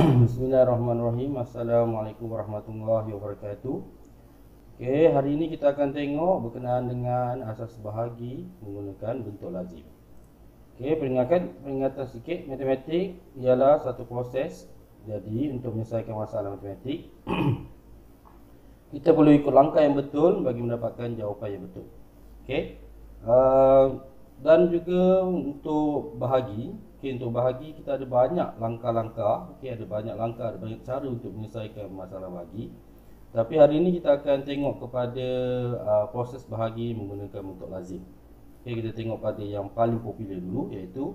Bismillahirrahmanirrahim. Assalamualaikum warahmatullahi wabarakatuh. Hari ini kita akan tengok berkenaan dengan asas bahagi menggunakan bentuk lazim. Peringatan sikit, matematik ialah satu proses. Jadi untuk menyelesaikan masalah matematik kita perlu ikut langkah yang betul bagi mendapatkan jawapan yang betul. Dan juga untuk bahagi, untuk bahagi kita ada banyak langkah-langkah, ada banyak langkah, ada banyak cara untuk menyelesaikan masalah bahagi. Tapi hari ini kita akan tengok kepada proses bahagi menggunakan bentuk lazim. Kita tengok pada yang paling popular dulu, iaitu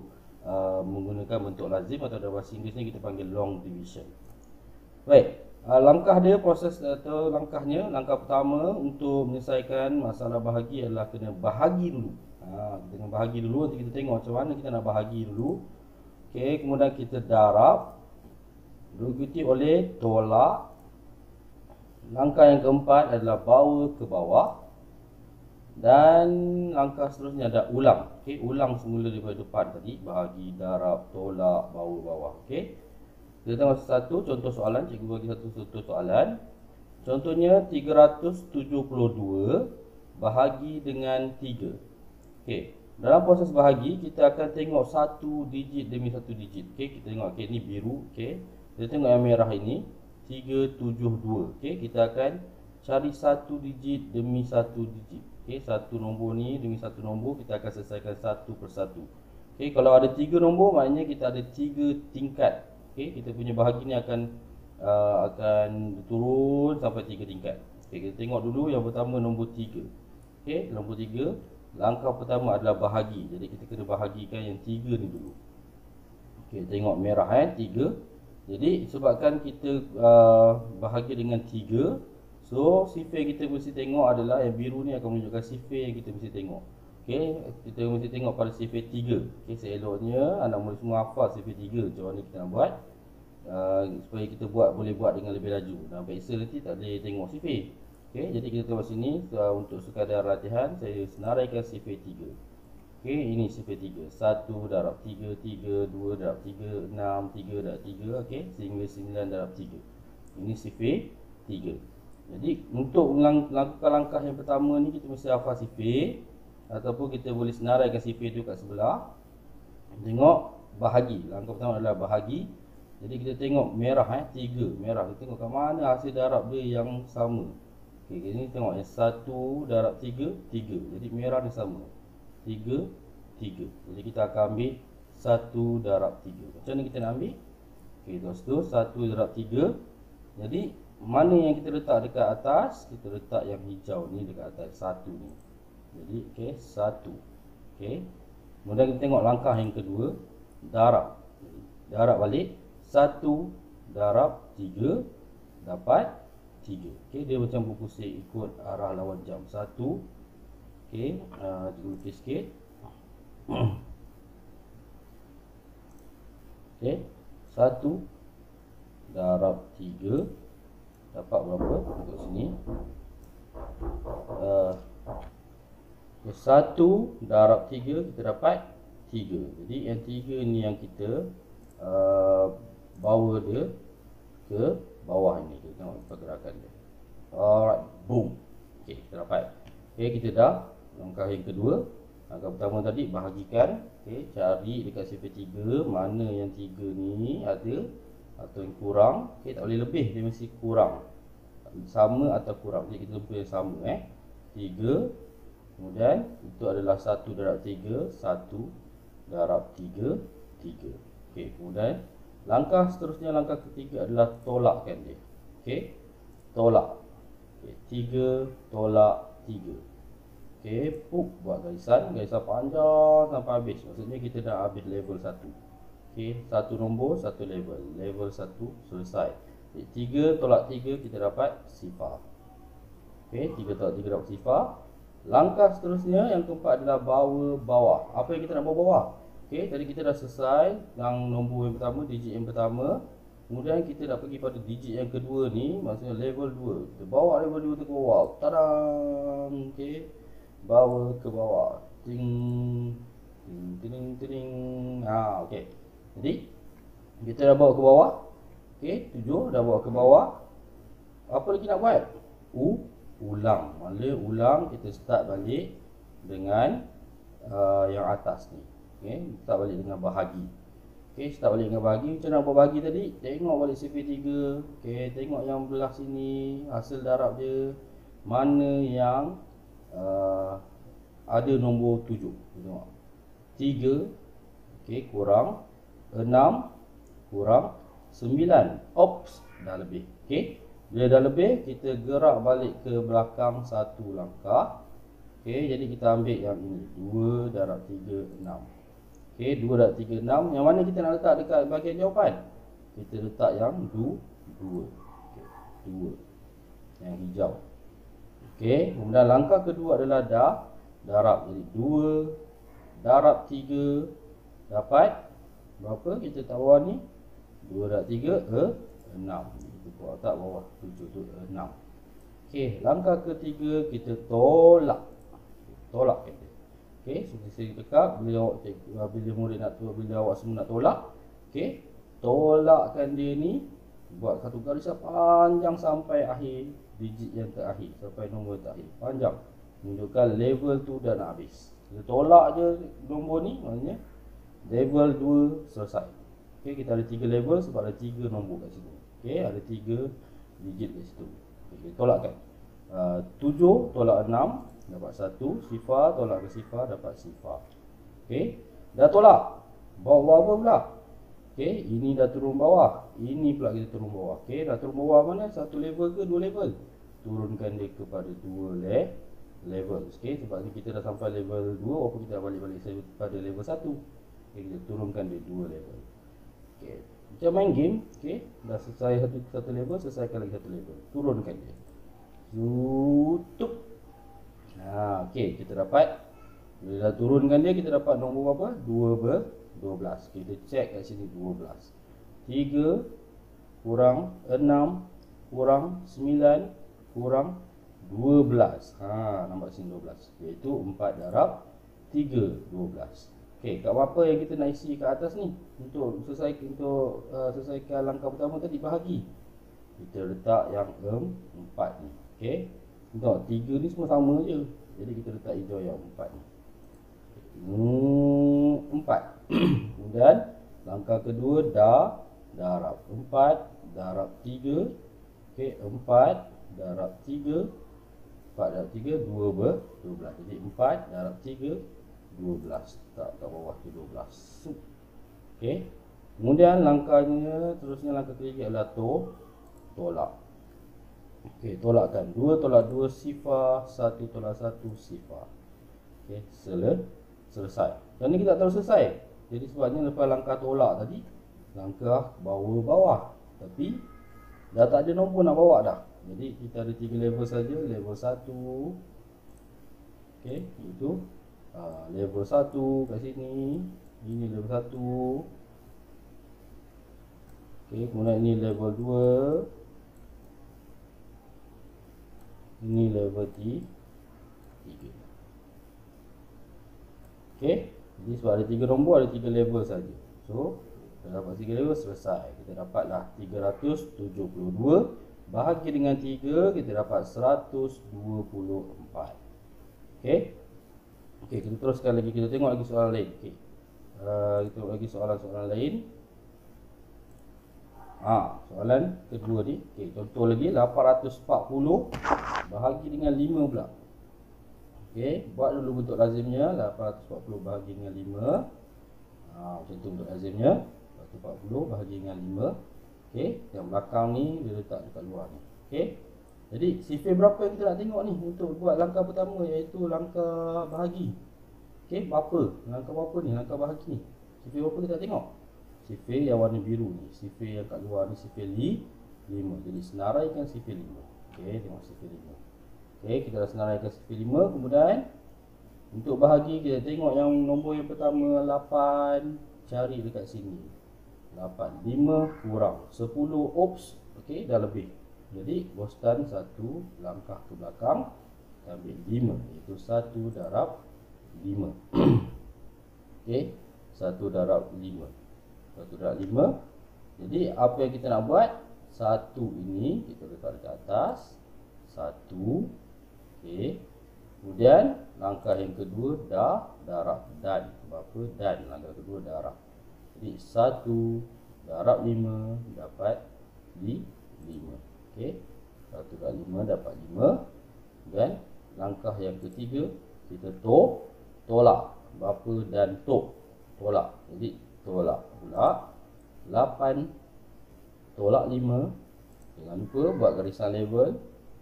menggunakan bentuk lazim, atau dalam bahasa Inggeris ni kita panggil long division. Baik, langkah dia, proses atau langkahnya, langkah pertama untuk menyelesaikan masalah bahagi adalah kena bahagi dulu. Dengan bahagi dulu, nanti kita tengok macam mana kita nak bahagi dulu. Kemudian kita darab, diikuti oleh tolak. Langkah yang keempat adalah bawa ke bawah. Dan langkah seterusnya ada ulang. Ulang semula daripada depan tadi, bahagi, darab, tolak, bawa, bawah. Kita tengok satu contoh soalan. Cikgu bagi satu contoh soalan. Contohnya 372 bahagi dengan 3. Dalam proses bahagi kita akan tengok satu digit demi satu digit. Kita tengok ni biru. Kita tengok yang merah ini 372. Kita akan cari satu digit demi satu digit. Satu nombor ni demi satu nombor kita akan selesaikan satu persatu. Kalau ada 3 nombor, maknanya kita ada 3 tingkat. Kita punya bahagi ni akan turun sampai 3 tingkat. Kita tengok dulu yang pertama nombor 3. Nombor 3, langkah pertama adalah bahagi. Jadi kita kena bahagikan yang 3 ni dulu. Tengok merah 3. Jadi sebabkan kita bahagi dengan 3, so sifar kita mesti tengok adalah yang biru ni akan menunjukkan sifar yang kita mesti tengok. Kita mesti tengok pada sifar 3. Seeloknya anak murid semua hafal sifar 3 macam mana kita nak buat, supaya kita boleh buat dengan lebih laju. Dalam Excel nanti tak boleh tengok sifar. Jadi kita tengok sini, untuk sekadar latihan saya senaraikan sifar 3. Ini sifar 3. 1 darab 3, 3, 2 darab 3, 6, 3 darab 3, sehingga 9 darab 3. Ini sifar 3. Jadi untuk langkah-langkah yang pertama ni kita mesti hafal sifar, ataupun kita boleh senaraikan sifar tu kat sebelah. Tengok bahagi. Langkah pertama adalah bahagi. Jadi kita tengok merah 3. Merah kita tengok kat mana hasil darab dia yang sama. Ini tengok yang 1 darab 3, 3. Jadi merah ni sama, 3, 3. Jadi kita akan ambil 1 darab 3. Macam mana kita nak ambil? Terus tu 1 darab 3. Jadi mana yang kita letak dekat atas? Kita letak yang hijau ni dekat atas, 1 ni. Jadi 1. Kemudian kita tengok langkah yang kedua, darab. Darab balik, 1 darab 3 dapat 3. Dia macam buku pusing ikut arah lawan jam. 1. Cikgu lukis sikit. 1 darab 3 dapat berapa? Tengok sini. 1 darab 3 kita dapat 3. Jadi yang 3 ni yang kita bawa dia ke bawah ni. Kita tengok pergerakan dia. Alright, boom. Kita dapat. Kita dah langkah yang kedua. Langkah pertama tadi bahagikan. Cari dekat sifar 3 mana yang 3 ni ada atau yang kurang. Tak boleh lebih, dia mesti kurang. Sama atau kurang. Jadi kita lupa yang sama 3. Kemudian itu adalah 1 darab 3, 1 darab 3, 3. Kemudian langkah seterusnya, langkah ketiga adalah tolakkan dia. Tolak. 3 tolak 3. Buat garisan panjang sampai habis. Maksudnya kita dah habis level 1. Satu nombor, satu level. Level 1 selesai. 3 tolak 3 kita dapat sifar. 3 tolak 3 dapat sifar. Langkah seterusnya yang keempat adalah bawa bawah. Apa yang kita nak bawa bawah? Tadi kita dah selesai yang nombor yang pertama, digit yang pertama. Kemudian kita nak pergi pada digit yang kedua ni, maksudnya level 2. Kita bawa level 2 tu ke bawah. Tadang. Bawa ke bawah. Ting. Ting. Ting. Ting. Jadi kita dah bawa ke bawah. Okey, 7 dah bawa ke bawah. Apa lagi nak buat? Ulang. Mula ulang, kita start balik dengan yang atas ni. Okey, start balik dengan bahagi. Okey, start balik dengan bahagi. Macam nak buat bahagi tadi? Tengok balik sifir 3. Okey, tengok yang belah sini, hasil darab dia mana yang ada nombor 7. Tengok. 3 okey, kurang 6 kurang 9. Ops, dah lebih. Okey. Bila dah lebih, kita gerak balik ke belakang satu langkah. Okey, jadi kita ambil yang ini. 2 darab 3, 6. Okey, 2 darab 3, 6. Yang mana kita nak letak dekat bahagian jawapan? Kita letak yang 2. Okey, 2. Yang hijau. Okey, kemudian langkah kedua adalah darab. Jadi 2 darab 3 dapat berapa? Kita tahu ni 2 darab 3, 6. Kita buat tak bawah 7 tu 6. Okey, langkah ketiga kita tolakkan dia. Okey, saya tekak bila murid nak bila awak semua nak tolak. Okey, tolakkan dia ni, buat satu garis panjang sampai akhir digit yang terakhir, sampai nombor terakhir. Panjang. Menunjukkan level tu dah nak habis. Kita tolak je nombor ni, maknanya level 2 selesai. Okey, kita ada 3 level sebab ada 3 nombor kat situ. Okey, ada 3 digit kat situ. Okey, tolakkan. 7 tolak 6 dapat 1, sifar tolak ke sifar dapat sifar. Okey, dah tolak. Bawa apa pula? Okey, ini dah turun bawah. Ini pula kita turun bawah. Okey, dah turun bawah mana? 1 level ke 2 level? Turunkan dia kepada 2 level. Okey, sebab ni kita dah sampai level 2, walaupun kita dah balik-balik pada level 1. Okey, kita turunkan dia 2 level. Okey, macam main game. Okey, dah selesai satu level, selesaikan lagi satu level. Turunkan dia. Tutup. Okey, kita dapat, bila dah turunkan dia, kita dapat nombor berapa? 12. Kita check kat sini 12. 3 kurang 6 kurang 9 kurang 12. Nampak sini 12. Iaitu 4 darab 3, 12. Okey, kat apa yang kita nak isi kat atas ni? Untuk selesaikan langkah pertama tadi, bahagi. Kita letak yang 4 ni. Okey. Tengok 3 ni semua sama je. Jadi kita letak hijau yang 4 ni. 4. Kemudian langkah kedua darab 4 darab 3. Okey, 4 darab 3. 4 darab 3 12. Jadi 4 darab 3 12. Tak kat bawah tu 12. Okey. Kemudian terusnya langkah ketiga adalah tolak. Okey, tolakkan. 2 tolak 2 sifar, 1 tolak 1 sifar. Okey, selesai. Dan ni kita tak terus selesai. Jadi sebabnya lepas langkah tolak tadi, langkah bawah. Tapi dah tak ada nombor nak bawa dah. Jadi kita ada 3 level saja. Level 1. Okey, itu level 1 kat sini. Ini level 1. Okey, kemudian ini level 2. Ini level 3. Okey, jadi sebab ada 3 nombor, ada 3 level saja. So, dah dapat 3 level, selesai. Kita dapatlah 372. Bahagi dengan 3, kita dapat 124. Okey. Okey, kita teruskan lagi. Kita tengok lagi soalan lain. Okey. Kita tengok lagi soalan-soalan lain. Soalan kedua ni. Okey, contoh lagi 840 bahagi dengan 5 pula. Okey, buat dulu bentuk lazimnya. 840 bahagi dengan 5. Macam tu bentuk lazimnya. 840 bahagi dengan 5. Okey, yang belakang ni dia letak dekat luar ni. Okey. Jadi sifir berapa yang kita nak tengok ni untuk buat langkah pertama, iaitu langkah bahagi. Okey, langkah berapa ni? Langkah bahagi ni. Sifir berapa kita nak tengok? Sifir yang warna biru ni. Sifir yang kat luar ni sifir 5. Jadi senaraikan sifir 5. Okey, tengok sifir 5. Okey, kita dah senaraikan sifir 5. Kemudian untuk bahagi, kita tengok yang nombor yang pertama 8. Cari dekat sini 8. 5 kurang 10. Oops. Okey, dah lebih. Jadi bostan satu langkah ke belakang, kita ambil 5, iaitu 1 darab 5. Okey, 1 darab 5. 1 darab 5 Jadi apa yang kita nak buat, satu ini kita letak dekat atas, satu. Okey. Kemudian langkah yang kedua darab dan berapa, dan langkah kedua darab. Jadi 1 darab 5 dapat 5. Okey. 1 darab 5 dapat 5. Dan langkah yang ketiga kita tolak. Berapa dan tolak. Jadi tolak pula 8 tolak 5. Jangan lupa buat garisan level.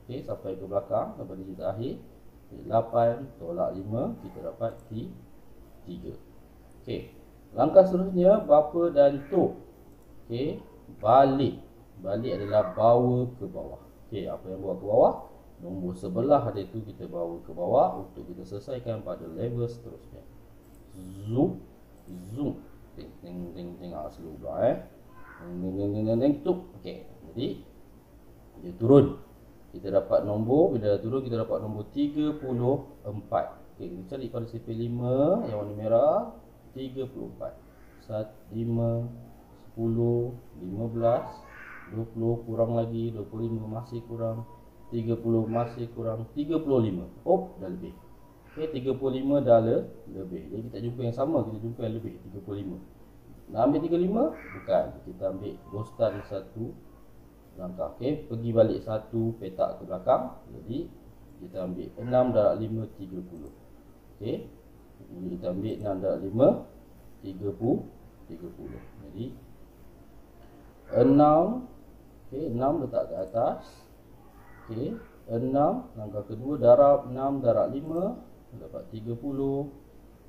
Okey, sampai ke belakang, sampai di akhir. 8 tolak 5, kita dapat 3. Okey. Langkah seterusnya bapa dan tok. Okey, balik. Balik adalah bawa ke bawah. Okey, apa yang bawa ke bawah? Nombor sebelah ada itu kita bawa ke bawah untuk kita selesaikan pada level seterusnya. Zoom. Ting slow pula tuk. Okey. Jadi dia turun. Kita dapat nombor, bila dah turun kita dapat nombor 34. Okey, kita cari pada CP5 yang warna merah, 34. 1 5 10 15 20 kurang lagi, 25 masih kurang, 30 masih kurang, 35. Oh, dah lebih. Okey, 35 dah lebih. Jadi kita jumpa yang sama, kita jumpa yang lebih, 35. Nak ambil 35? Bukan. Kita ambil ghostan satu langkah. Okey, pergi balik satu petak ke belakang. Jadi kita ambil 6 darab 5 30. Okey. Jadi kita ambil 6 darab 5 30. Jadi 6. Okey, 6 letak ke atas. Okey, 6 langkah kedua darab 6 darab 5 dapat 30.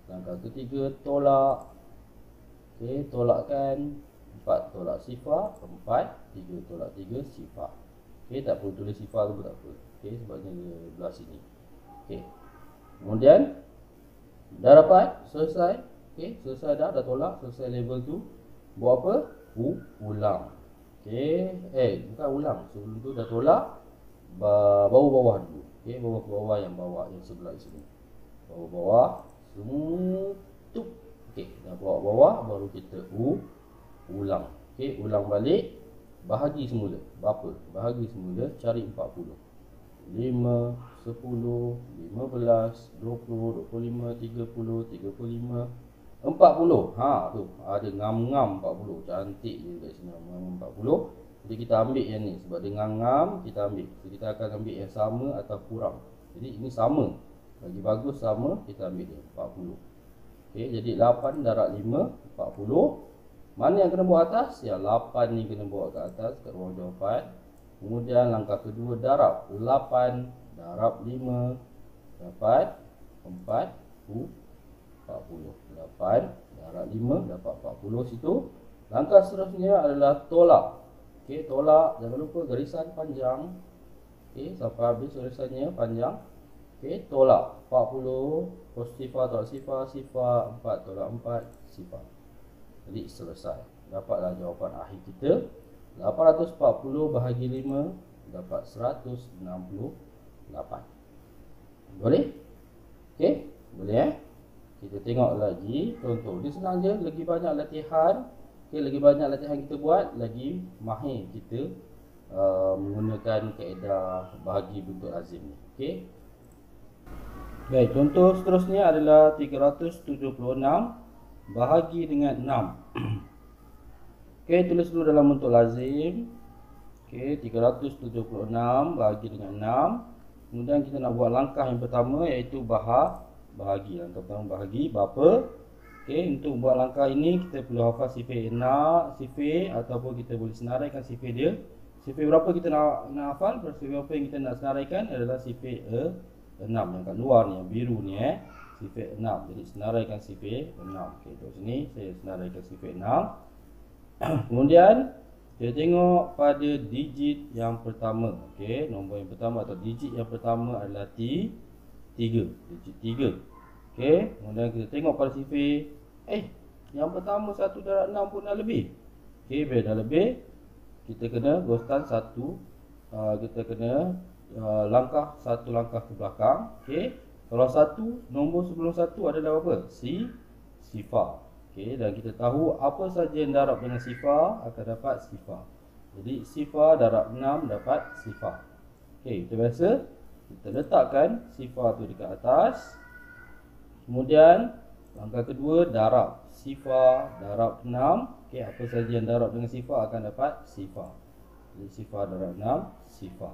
Langkah ketiga tolak. Okey, tolakkan 4 tolak sifar, 4, 3 tolak 3 sifar. Okey, tak perlu tulis sifar tu pun tak apa. Okey, sebabnya dia belah sini. Okey. Kemudian dah dapat, selesai. Okey, selesai dah tolak, selesai level tu. Buat apa? Ulang. Okey, bukan ulang. Sebelum tu dah tolak, bawah dulu. Okey, bawa ke bawah yang sebelah sini. Bawah, tup. Okey, dah bawa bawah baru kita ulang. Okey, ulang balik. Bahagi semula. Berapa? Bahagi semula, cari 40. 5, 10, 15, 20, 25, 30, 35, 40. Ha, tu. Ada ngam-ngam 40. Cantik je kat sini ngam-ngam 40. Jadi kita ambil yang ni. Sebab dia ngam-ngam, kita ambil. Jadi kita akan ambil yang sama atau kurang. Jadi ini sama. Bagi bagus sama, kita ambil dia 40. Okey, jadi 8 darab 5 40. Mana yang kena bawa atas? Ya, 8 ni kena bawa ke atas kat ruang jawapan. Kemudian langkah kedua darab 8 darab 5 dapat 40. 8 darab 5 dapat 40 situ. Langkah seterusnya adalah tolak. Okey, tolak, jangan lupa garisan panjang. Okey, sampai habis garisannya panjang. Okey, tolak 40 sifar tolak sifar 4 tolak 4 sifar. Jadi selesai. Dapatlah jawapan akhir kita. 840 bahagi 5 dapat 168. Boleh? Okey, boleh Kita tengok lagi contoh. Dia senang je, lagi banyak latihan. Okey, lagi banyak latihan kita buat, lagi mahir kita menggunakan kaedah bahagi bentuk lazim ni. Okey. Baik, contoh seterusnya adalah 376 bahagi dengan 6. Okey, tulis dulu dalam bentuk lazim. Okey, 376 bahagi dengan 6. Kemudian kita nak buat langkah yang pertama, iaitu bahagi. Langkah pertama bahagi berapa? Okey, untuk buat langkah ini kita perlu hafal sifir sifir ataupun kita boleh senaraikan sifir dia. Sifir berapa kita nak hafal? Sifir berapa yang kita nak senaraikan adalah sifir 6 yang kat luar ni, yang biru ni sifir 6. Jadi senaraikan sifir 6. Okey, kat sini saya senaraikan sifir 6. Kemudian kita tengok pada digit yang pertama. Okey, nombor yang pertama atau digit yang pertama adalah 3. Digit 3. Okey, kemudian kita tengok pada sifir. Yang pertama 1 darab 6 pun dah lebih. Okey, bila dah lebih, kita kena ghostan satu. Kita kena satu langkah ke belakang. Okey, kalau satu, nombor sebelum satu adalah apa? Sifar. Okey, dan kita tahu apa saja yang darab dengan sifar akan dapat sifar. Jadi sifar darab 6 dapat sifar. Okey, kita biasa kita letakkan sifar tu dekat atas. Kemudian langkah kedua darab sifar darab 6. Okey, apa saja yang darab dengan sifar akan dapat sifar. Jadi sifar darab 6 sifar.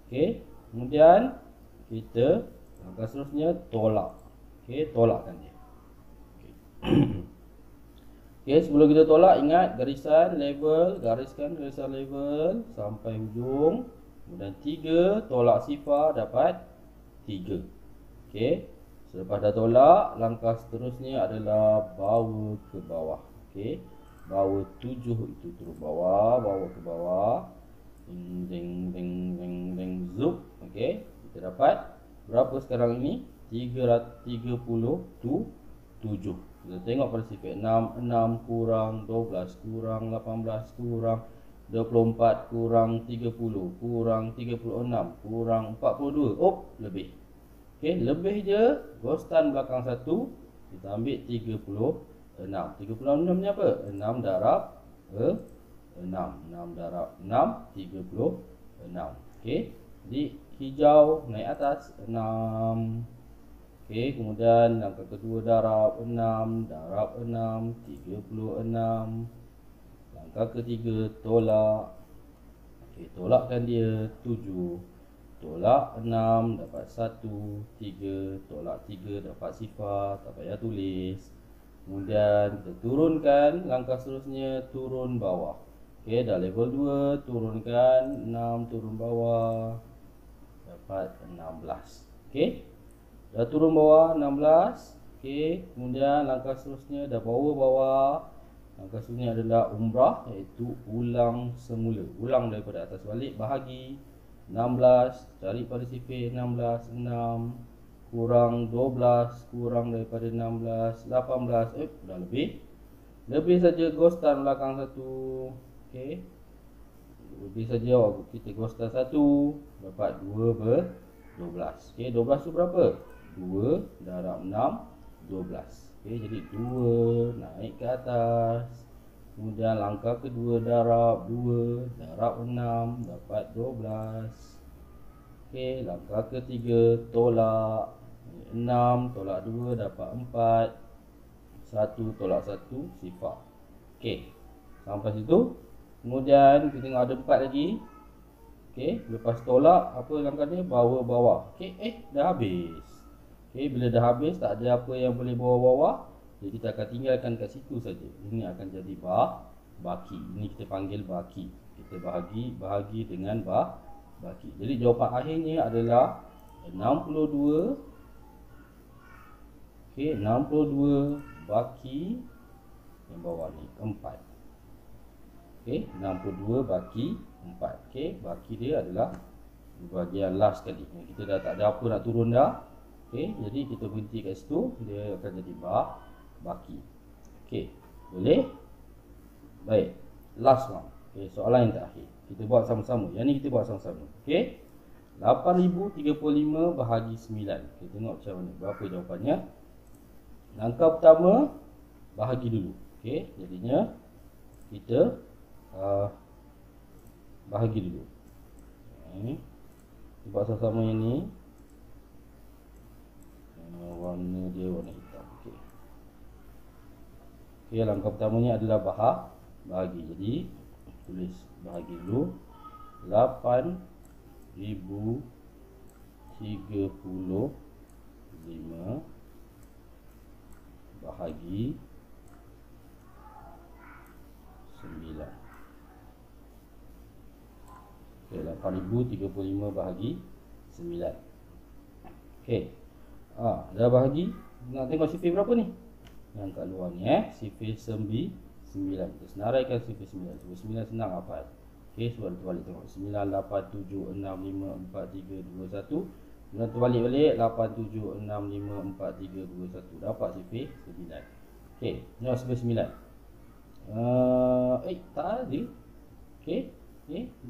Okey, kemudian kita langkah seterusnya tolak. Okey, tolakkan dia. Okey. Okey, sebelum kita tolak ingat garisan level, gariskan garisan level sampai hujung. Kemudian 3 tolak sifar dapat 3. Okey. Selepas dah tolak, langkah seterusnya adalah bawa ke bawah. Okey. Bawa 7 itu turun bawah, bawa ke bawah. Ding ding ding ding ding zup. Okey. Kita dapat berapa sekarang ini? 337. Kita tengok pada sifar 6, 6 kurang 12 kurang 18 kurang 24 kurang 30 kurang 36 kurang 42. Oh, lebih. Okey, lebih je ghostan belakang 1 kita ambil 36. 36 ni apa? 6 darab 6. 6 darab 6 36. Okey. Jadi hijau naik atas 6. Okey, kemudian langkah kedua darab 6, darab 6, 36. Langkah ketiga tolak. Okey, tolakkan dia 7. Tolak 6 dapat 1, 3, tolak 3 dapat sifar, tak payah tulis. Kemudian kita turunkan, langkah seterusnya turun bawah. Okey, dah level 2, turunkan 6, turun bawah dapat 16. Okey. Dah turun bawah 16. Okey, kemudian langkah seterusnya dah bawa bawah. Langkah seterusnya adalah umrah, iaitu ulang semula. Ulang daripada atas balik, bahagi 16, cari pada sifar 16, 6 kurang 12 kurang daripada 16, 18. Dah lebih. Lebih saja ghostan belakang 1. Okey. Lebih saja kita ghostan 1 dapat 2 ber 12. Okey, 12 tu berapa? 2 darab 6 12. Okey, jadi 2 naik ke atas. Kemudian langkah kedua darab 2 darab 6 dapat 12. Okey, langkah ketiga tolak 6 tolak 2 dapat 4. 1 tolak 1 sifar. Okey, sampai situ. Kemudian kita tengok ada 4 lagi. Okey, lepas tolak apa langkah dia? Bawa bawah. Okey, dah habis. Okey, bila dah habis tak ada apa yang boleh bawa bawah, jadi kita akan tinggalkan kat situ saja. Ini akan jadi baki. Ini kita panggil baki. Kita bahagi dengan baki. Jadi jawapan akhirnya adalah 62. Okey, 62 baki yang bawah ni 4. Okey, 62 baki 4. Okey, baki dia adalah bahagian last sekali. Kita dah tak ada apa nak turun dah. Okey, jadi kita berhenti kat situ, dia akan jadi baki. Okey, boleh? Baik, last one. Okey, soalan yang terakhir. Kita buat sama-sama. Yang ni kita buat sama-sama. Okey. 8035 bahagi 9. Kita tengok macam mana. Berapa jawapannya? Langkah pertama bahagi dulu. Okey, jadinya kita bahagi dulu. Kita buat sama-sama yang ni. Warna dia warna hitam. Okey. Okey, langkah pertamanya adalah bahagi. Jadi tulis bahagi dulu. 8035 bahagi 9. Okey, 8035 bahagi 9. Okey. Dah bahagi. Nak tengok sifar berapa ni? Yang kat luar ni sifar 9. Kita senaraikan sifar 9. Sifar 9 senang hafal. Okey, sebab terbalik tengok 9 8 7 6 5 4 3 2 1. Kemudian terbalik balik 8 7 6 5 4 3 2 1. Dapat sifar 9. Okey, tengok sifar 9. Tak ada. Okey.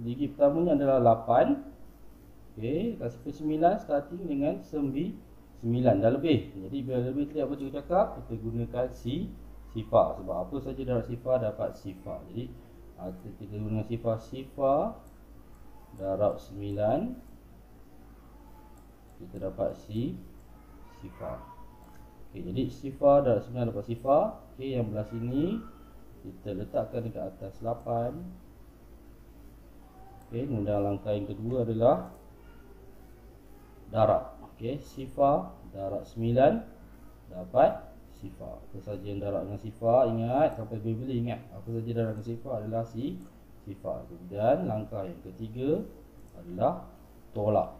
Gigi pertamanya adalah 8. Okey, kat sifar 9 starting dengan 9 dah lebih. Jadi bila lebih tadi apa cikgu cakap, kita gunakan sifar. Sebab apa saja darat sifar dapat sifar. Jadi kita guna sifar darab 9, kita dapat sifar. Okey, jadi sifar darab 9 dapat sifar. Okey, yang belah sini kita letakkan dekat atas 8. Okey, kemudian langkah yang kedua adalah darab. Okey, sifar darab 9 dapat sifar. Apa saja yang darab dengan sifar, ingat sampai beli ingat. Apa saja darab dengan sifar adalah sifar. Kemudian langkah yang ketiga adalah tolak.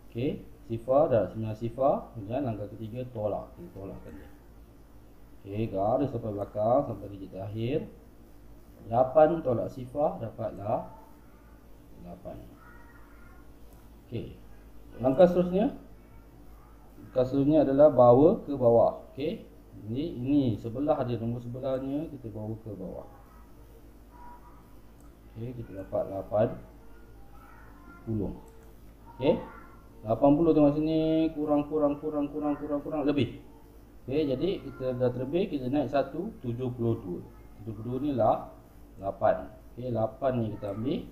Okey, sifar darab 9 sifar. Kemudian langkah ketiga tolak. Kita tolakkan dia. Okey, garis sampai belakang sampai digit akhir. 8 tolak sifar dapatlah 8. Okey. Langkah seterusnya adalah bawa ke bawah. Okey. Ini sebelah dia, nombor sebelahnya kita bawa ke bawah. Okey, kita dapat 80. Okey. 80 tengok sini kurang lebih. Okey, jadi kita dah terlebih, kita naik 1, 72. 72 ni lah 8. Okey, 8 ni kita ambil.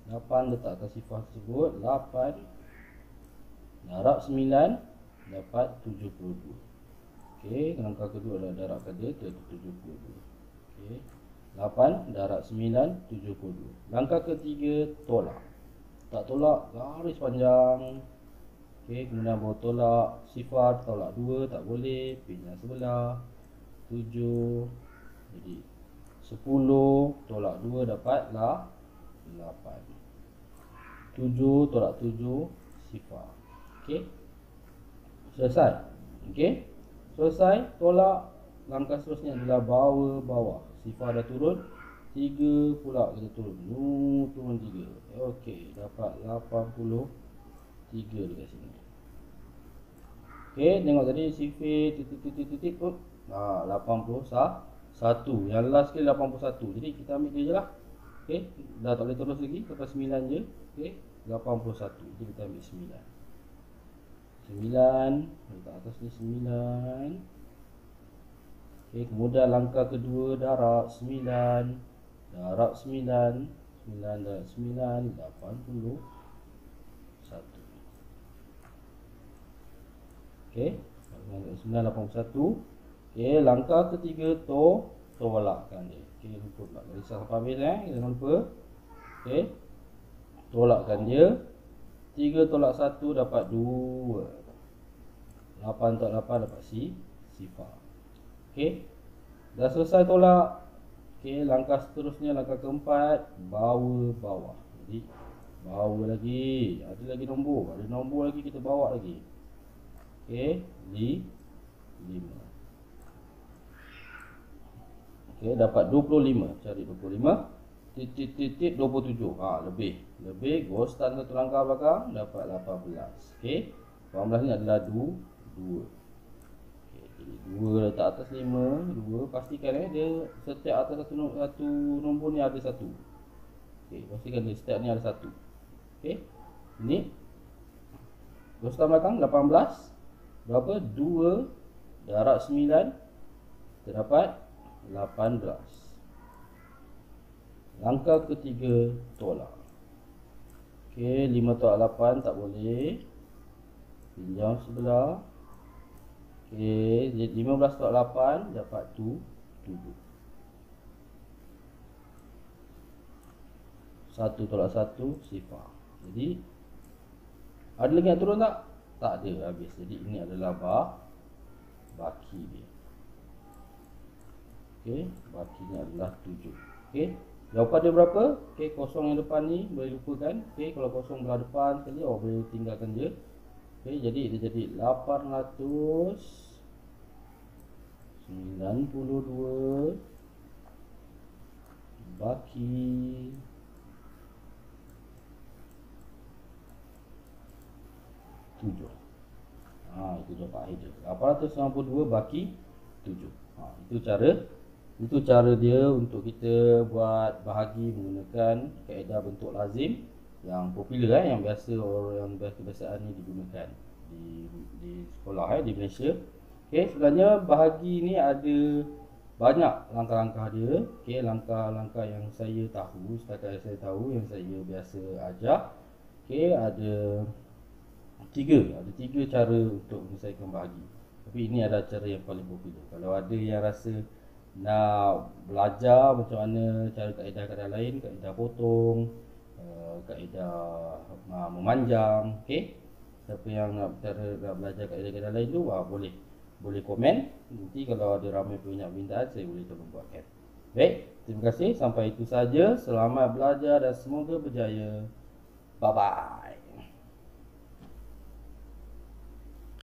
8 letak atas sifar tersebut. 8 darab 9 dapat 72. Okey, langkah kedua adalah darabkan dia ke 72. Okey, 8 darab 9 72. Langkah ketiga tolak. Tak tolak garis panjang. Okey, kemudian bawa tolak sifar, tolak 2 tak boleh, pindah sebelah 7. Jadi 10 tolak 2 dapatlah 8. 7 tolak 7 sifar. Okey, selesai. Okey, selesai tolak. Langkah seterusnya adalah bawa bawah. Sifar dah turun, 3 pula kita turun. Turun 3. Okey, dapat 83 dekat sini. Okey, tengok tadi sifar titik pun 81. Yang last sekali 81. Jadi kita ambil dia je lah. Okey, dah tak boleh terus lagi sampai 9 je. Okey, 81. Jadi kita ambil 9. 9 letak atas ni 9. Okey, kemudian langkah kedua darab 9. Darab 9. 9 darab 9 81. Okey, 981. Okey, langkah ketiga tolakkan dia. Okey, lupa pula garis sampai habis jangan lupa. Okey, tolakkan dia. 3 tolak 1 dapat 2. 8 tolak 8 dapat sifar. Okey, dah selesai tolak. Okey, langkah seterusnya, langkah keempat, bawa bawah. Jadi bawa lagi. Ada lagi nombor. Ada nombor lagi kita bawa lagi. Okey, 5. Okey, dapat 25. Cari 25. Titik 27. Lebih. Ghostan satu langkah belakang dapat 18. Okey, 18 ni adalah 2. Okey, jadi 2 letak atas 5. 2 pastikan dia setiap atas satu nombor ni ada 1. Okey, pastikan dia setiap ni ada 1. Okey, ni ghostan belakang 18. Berapa? 2 darab 9 terdapat 18. Langkah ketiga tolak. Okey, 5 tolak 8 tak boleh. Pinjam sebelah. Okey, 15 tolak 8 dapat 7. 1 tolak 1 sifar. Jadi ada lagi yang turun tak? Tak ada, habis. Jadi ini adalah baki dia. Okey, bakinya adalah 7. Okey, jawapan dia berapa? Okey, kosong yang depan ni boleh lupakan. Okey, kalau kosong belah depan sekali, boleh tinggalkan je. Okey, jadi dia jadi 892 baki 7. Itu jawapan akhir dia. 892 baki 7. Itu cara dia untuk kita buat bahagi menggunakan kaedah bentuk lazim yang popular yang biasa orang yang kebiasaan ni digunakan di sekolah di Malaysia. Okey, sebenarnya bahagi ni ada banyak langkah-langkah dia. Okey, langkah-langkah yang saya tahu, setakat saya tahu, yang saya biasa ajar. Okey, ada tiga cara untuk menyelesaikan bahagi. Tapi ini adalah cara yang paling popular. Kalau ada yang rasa nak belajar macam mana cara kaedah-kaedah lain, kaedah potong, kaedah memanjang, okey. Siapa yang nak belajar kaedah-kaedah lain tu, boleh komen. Nanti kalau ada ramai punya permintaan, saya boleh tolong buatkan. Baik, terima kasih. Sampai itu saja. Selamat belajar dan semoga berjaya. Bye bye.